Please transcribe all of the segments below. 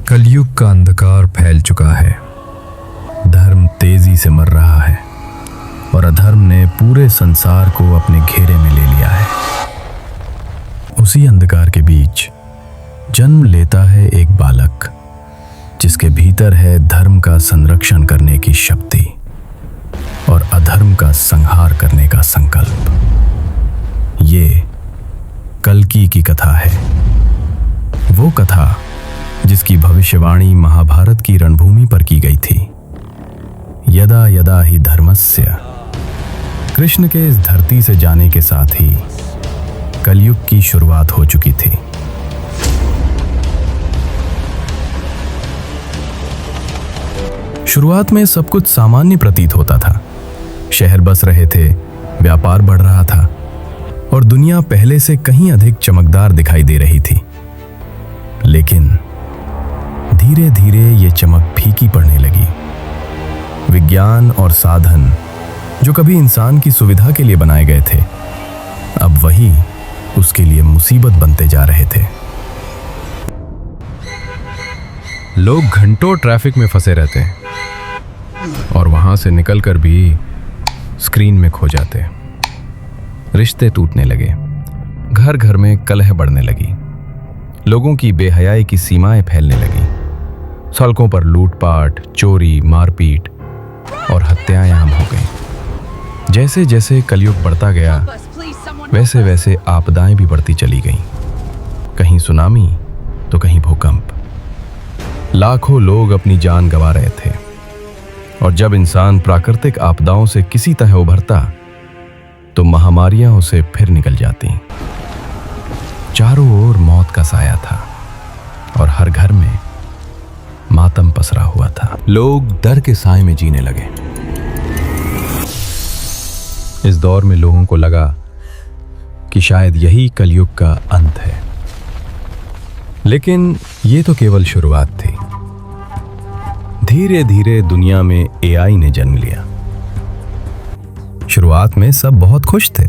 कलयुग का अंधकार फैल चुका है। धर्म तेजी से मर रहा है और अधर्म ने पूरे संसार को अपने घेरे में ले लिया है। उसी अंधकार के बीच जन्म लेता है एक बालक, जिसके भीतर है धर्म का संरक्षण करने की शक्ति और अधर्म का संहार करने का संकल्प। ये कल्कि की कथा है, वो कथा जिसकी भविष्यवाणी महाभारत की रणभूमि पर की गई थी। यदा यदा ही धर्मस्य, कृष्ण के इस धरती से जाने के साथ ही कलयुग की शुरुआत हो चुकी थी। शुरुआत में सब कुछ सामान्य प्रतीत होता था। शहर बस रहे थे, व्यापार बढ़ रहा था और दुनिया पहले से कहीं अधिक चमकदार दिखाई दे रही थी। लेकिन धीरे धीरे ये चमक फीकी पड़ने लगी। विज्ञान और साधन जो कभी इंसान की सुविधा के लिए बनाए गए थे, अब वही उसके लिए मुसीबत बनते जा रहे थे। लोग घंटों ट्रैफिक में फंसे रहते हैं और वहां से निकलकर भी स्क्रीन में खो जाते। रिश्ते टूटने लगे, घर घर में कलह बढ़ने लगी, लोगों की बेहयाई की सीमाएं फैलने लगी। सड़कों पर लूटपाट, चोरी, मारपीट और हत्याएं आम हो गईं। जैसे जैसे कलयुग बढ़ता गया, वैसे वैसे आपदाएं भी बढ़ती चली गईं। कहीं सुनामी तो कहीं भूकंप। लाखों लोग अपनी जान गंवा रहे थे और जब इंसान प्राकृतिक आपदाओं से किसी तरह उभरता तो महामारियां उसे फिर निकल जाती। चारों ओर मौत का साया था और हर घर में मातम पसरा हुआ था। लोग डर के साए में जीने लगे। इस दौर में लोगों को लगा कि शायद यही कलयुग का अंत है। लेकिन ये तो केवल शुरुआत थी। धीरे धीरे दुनिया में एआई ने जन्म लिया। शुरुआत में सब बहुत खुश थे।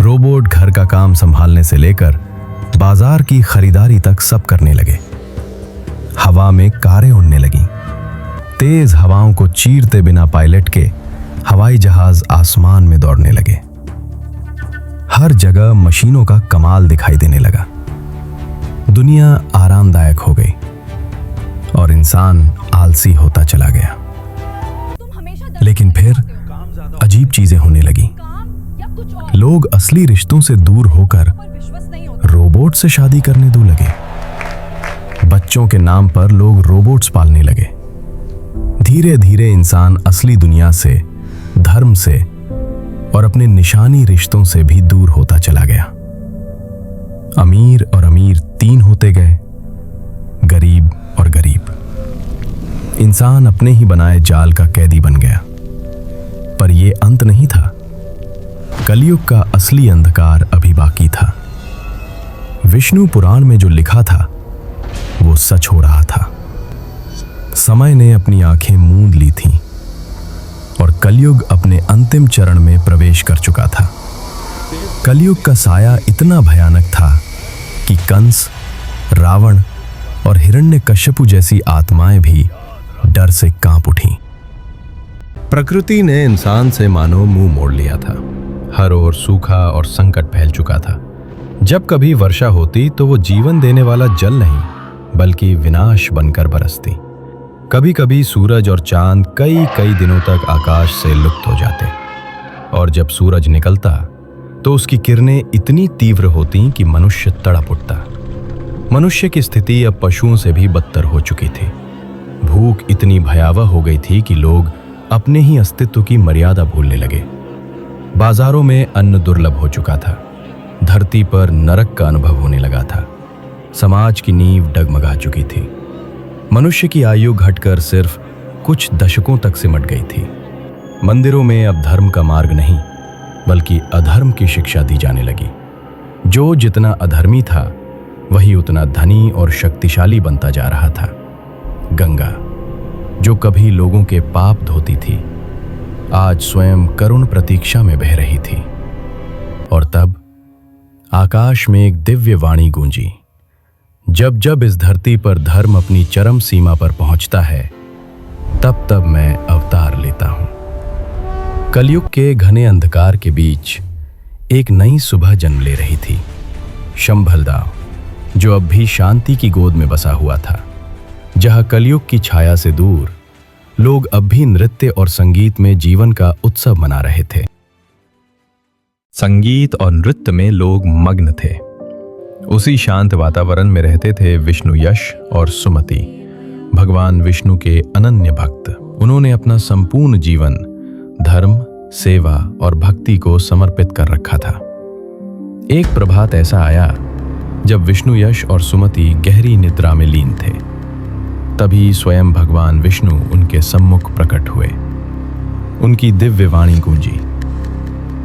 रोबोट घर का काम संभालने से लेकर बाजार की खरीदारी तक सब करने लगे। हवा में कारें उड़ने लगी। तेज हवाओं को चीरते बिना पायलट के हवाई जहाज आसमान में दौड़ने लगे। हर जगह मशीनों का कमाल दिखाई देने लगा। दुनिया आरामदायक हो गई और इंसान आलसी होता चला गया। लेकिन फिर अजीब चीजें होने लगी। लोग असली रिश्तों से दूर होकर रोबोट से शादी करने दो लगे। बच्चों के नाम पर लोग रोबोट्स पालने लगे। धीरे धीरे इंसान असली दुनिया से, धर्म से और अपने निशानी रिश्तों से भी दूर होता चला गया। अमीर और अमीर तीन होते गए, गरीब और गरीब। इंसान अपने ही बनाए जाल का कैदी बन गया। पर यह अंत नहीं था। कलयुग का असली अंधकार अभी बाकी था। विष्णु पुराण में जो लिखा था वो सच हो रहा था। समय ने अपनी आंखें मूंद ली थीं और कलयुग अपने अंतिम चरण में प्रवेश कर चुका था। कलयुग का साया इतना भयानक था कि कंस, रावण और हिरण्यकश्यपु जैसी आत्माएं भी डर से कांप उठीं। प्रकृति ने इंसान से मानो मुंह मोड़ लिया था। हर ओर सूखा और संकट फैल चुका था। जब कभी वर्षा होती तो वो जीवन देने वाला जल नहीं बल्कि विनाश बनकर बरसती। कभी कभी सूरज और चांद कई कई दिनों तक आकाश से लुप्त हो जाते और जब सूरज निकलता तो उसकी किरणें इतनी तीव्र होती कि मनुष्य तड़प उठता। मनुष्य की स्थिति अब पशुओं से भी बदतर हो चुकी थी। भूख इतनी भयावह हो गई थी कि लोग अपने ही अस्तित्व की मर्यादा भूलने लगे। बाजारों में अन्न दुर्लभ हो चुका था। धरती पर नरक का अनुभव होने लगा था। समाज की नींव डगमगा चुकी थी। मनुष्य की आयु घटकर सिर्फ कुछ दशकों तक सिमट गई थी। मंदिरों में अब धर्म का मार्ग नहीं बल्कि अधर्म की शिक्षा दी जाने लगी। जो जितना अधर्मी था वही उतना धनी और शक्तिशाली बनता जा रहा था। गंगा, जो कभी लोगों के पाप धोती थी, आज स्वयं करुण प्रतीक्षा में बह रही थी। और तब आकाश में एक दिव्य वाणी गूंजी, जब जब इस धरती पर धर्म अपनी चरम सीमा पर पहुंचता है, तब तब मैं अवतार लेता हूं। कलयुग के घने अंधकार के बीच एक नई सुबह जन्म ले रही थी। शंभलदाव, जो अब भी शांति की गोद में बसा हुआ था, जहां कलयुग की छाया से दूर लोग अब भी नृत्य और संगीत में जीवन का उत्सव मना रहे थे। संगीत और नृत्य में लोग मग्न थे। उसी शांत वातावरण में रहते थे विष्णु यश और सुमति, भगवान विष्णु के अनन्य भक्त। उन्होंने अपना संपूर्ण जीवन धर्म, सेवा और भक्ति को समर्पित कर रखा था। एक प्रभात ऐसा आया जब विष्णु यश और सुमति गहरी निद्रा में लीन थे। तभी स्वयं भगवान विष्णु उनके सम्मुख प्रकट हुए। उनकी दिव्य वाणी गूंजी,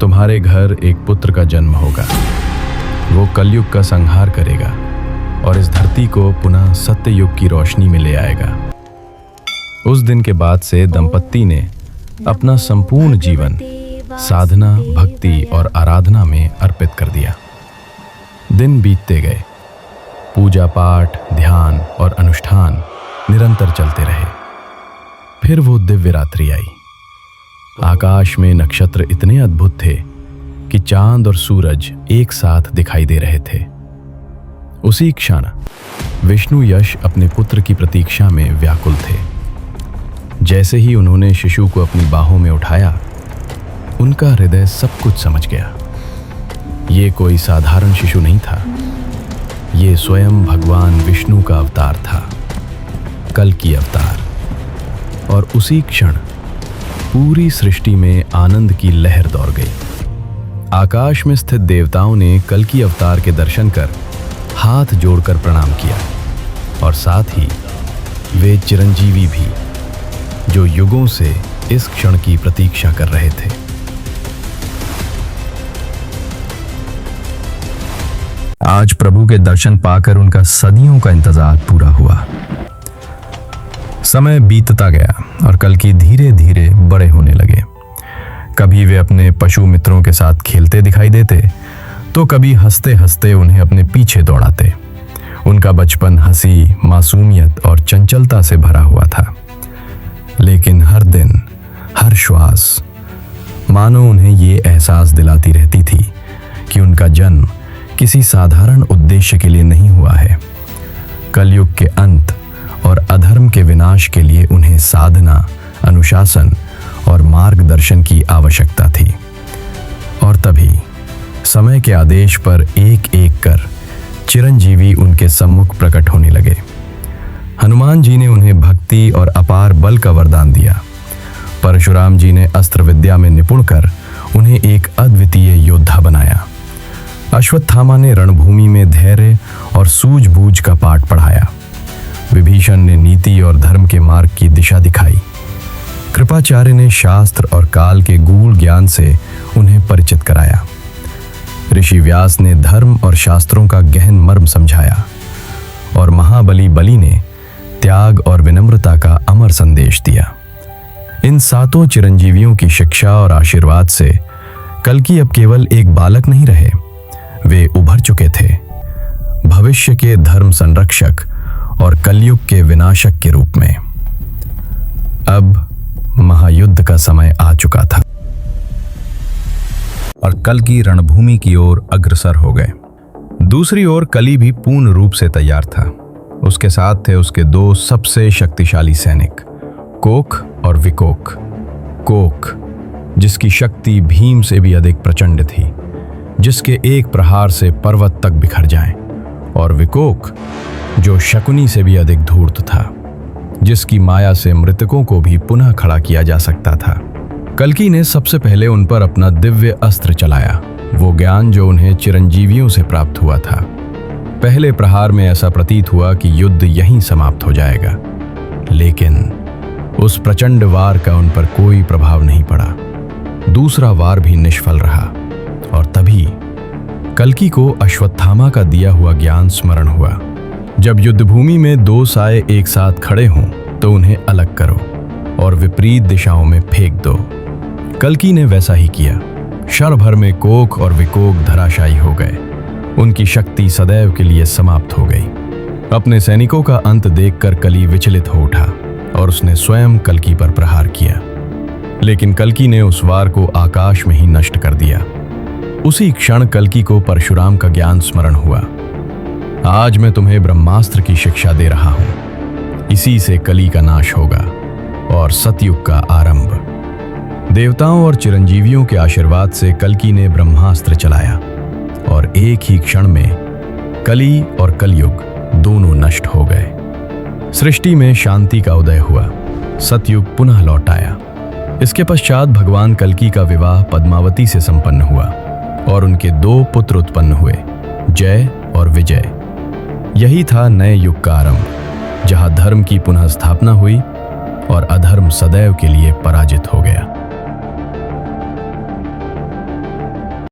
तुम्हारे घर एक पुत्र का जन्म होगा। वो कलयुग का संहार करेगा और इस धरती को पुनः सत्य युग की रोशनी में ले आएगा। उस दिन के बाद से दंपत्ति ने अपना संपूर्ण जीवन साधना, भक्ति और आराधना में अर्पित कर दिया। दिन बीतते गए। पूजा पाठ, ध्यान और अनुष्ठान निरंतर चलते रहे। फिर वो दिव्य रात्रि आई। आकाश में नक्षत्र इतने अद्भुत थे कि चांद और सूरज एक साथ दिखाई दे रहे थे। उसी क्षण विष्णु यश अपने पुत्र की प्रतीक्षा में व्याकुल थे। जैसे ही उन्होंने शिशु को अपनी बाहों में उठाया, उनका हृदय सब कुछ समझ गया। ये कोई साधारण शिशु नहीं था, ये स्वयं भगवान विष्णु का अवतार था, कल्कि अवतार। और उसी क्षण पूरी सृष्टि में आनंद की लहर दौड़ गई। आकाश में स्थित देवताओं ने कल्कि अवतार के दर्शन कर हाथ जोड़कर प्रणाम किया, और साथ ही वे चिरंजीवी भी, जो युगों से इस क्षण की प्रतीक्षा कर रहे थे। आज प्रभु के दर्शन पाकर उनका सदियों का इंतजार पूरा हुआ। समय बीतता गया और कल्कि धीरे धीरे बड़े होने लगे। कभी वे अपने पशु मित्रों के साथ खेलते दिखाई देते, तो कभी हंसते हंसते उन्हें अपने पीछे दौड़ाते। उनका बचपन हंसी, मासूमियत और चंचलता से भरा हुआ था, लेकिन हर दिन, हर श्वास मानो उन्हें ये एहसास दिलाती रहती थी कि उनका जन्म किसी साधारण उद्देश्य के लिए नहीं हुआ है। कलयुग के अंत और अधर्म के विनाश के लिए उन्हें साधना, अनुशासन और मार्गदर्शन की आवश्यकता थी। और तभी समय के आदेश पर एक एक कर चिरंजीवी उनके सम्मुख प्रकट होने लगे। हनुमान जी ने उन्हें भक्ति और अपार बल का वरदान दिया। परशुराम जी ने अस्त्र विद्या में निपुण कर उन्हें एक अद्वितीय योद्धा बनाया। अश्वत्थामा ने रणभूमि में धैर्य और सूझबूझ का पाठ पढ़ाया। विभीषण ने नीति और धर्म के मार्ग की दिशा दिखाई। कृपाचार्य ने शास्त्र और काल के गूढ़ ज्ञान से उन्हें परिचित कराया। ऋषि व्यास ने धर्म और शास्त्रों का गहन मर्म समझाया, और महाबली बलि ने त्याग और विनम्रता का अमर संदेश दिया। इन सातों चिरंजीवियों की शिक्षा और आशीर्वाद से कल्कि अब केवल एक बालक नहीं रहे, वे उभर चुके थे, भविष्य के धर्म संरक्षक और कलयुग के विनाशक के रूप में। अब महायुद्ध का समय आ चुका था और कल्कि रणभूमि की ओर अग्रसर हो गए। दूसरी ओर कली भी पूर्ण रूप से तैयार था। उसके साथ थे उसके दो सबसे शक्तिशाली सैनिक, कोक और विकोक। कोक, जिसकी शक्ति भीम से भी अधिक प्रचंड थी, जिसके एक प्रहार से पर्वत तक बिखर जाएं, और विकोक, जो शकुनी से भी अधिक धूर्त था, जिसकी माया से मृतकों को भी पुनः खड़ा किया जा सकता था। कल्कि ने सबसे पहले उन पर अपना दिव्य अस्त्र चलाया, वो ज्ञान जो उन्हें चिरंजीवियों से प्राप्त हुआ था। पहले प्रहार में ऐसा प्रतीत हुआ कि युद्ध यहीं समाप्त हो जाएगा, लेकिन उस प्रचंड वार का उन पर कोई प्रभाव नहीं पड़ा। दूसरा वार भी निष्फल रहा, और तभी कल्कि को अश्वत्थामा का दिया हुआ ज्ञान स्मरण हुआ। जब युद्धभूमि में दो साए एक साथ खड़े हों तो उन्हें अलग करो और विपरीत दिशाओं में फेंक दो। कल्कि ने वैसा ही किया। क्षण भर में कोक और विकोक धराशायी हो गए। उनकी शक्ति सदैव के लिए समाप्त हो गई। अपने सैनिकों का अंत देखकर कली विचलित हो उठा और उसने स्वयं कल्कि पर प्रहार किया, लेकिन कल्कि ने उस वार को आकाश में ही नष्ट कर दिया। उसी क्षण कल्कि को परशुराम का ज्ञान स्मरण हुआ। आज मैं तुम्हें ब्रह्मास्त्र की शिक्षा दे रहा हूं, इसी से कली का नाश होगा और सतयुग का आरंभ। देवताओं और चिरंजीवियों के आशीर्वाद से कल्कि ने ब्रह्मास्त्र चलाया और एक ही क्षण में कली और कलयुग दोनों नष्ट हो गए। सृष्टि में शांति का उदय हुआ, सतयुग पुनः लौट आया। इसके पश्चात भगवान कल्कि का विवाह पद्मावती से संपन्न हुआ और उनके 2 पुत्र उत्पन्न हुए, जय और विजय। यही था नए युग का आरंभ, जहां धर्म की पुनः स्थापना हुई और अधर्म सदैव के लिए पराजित हो गया।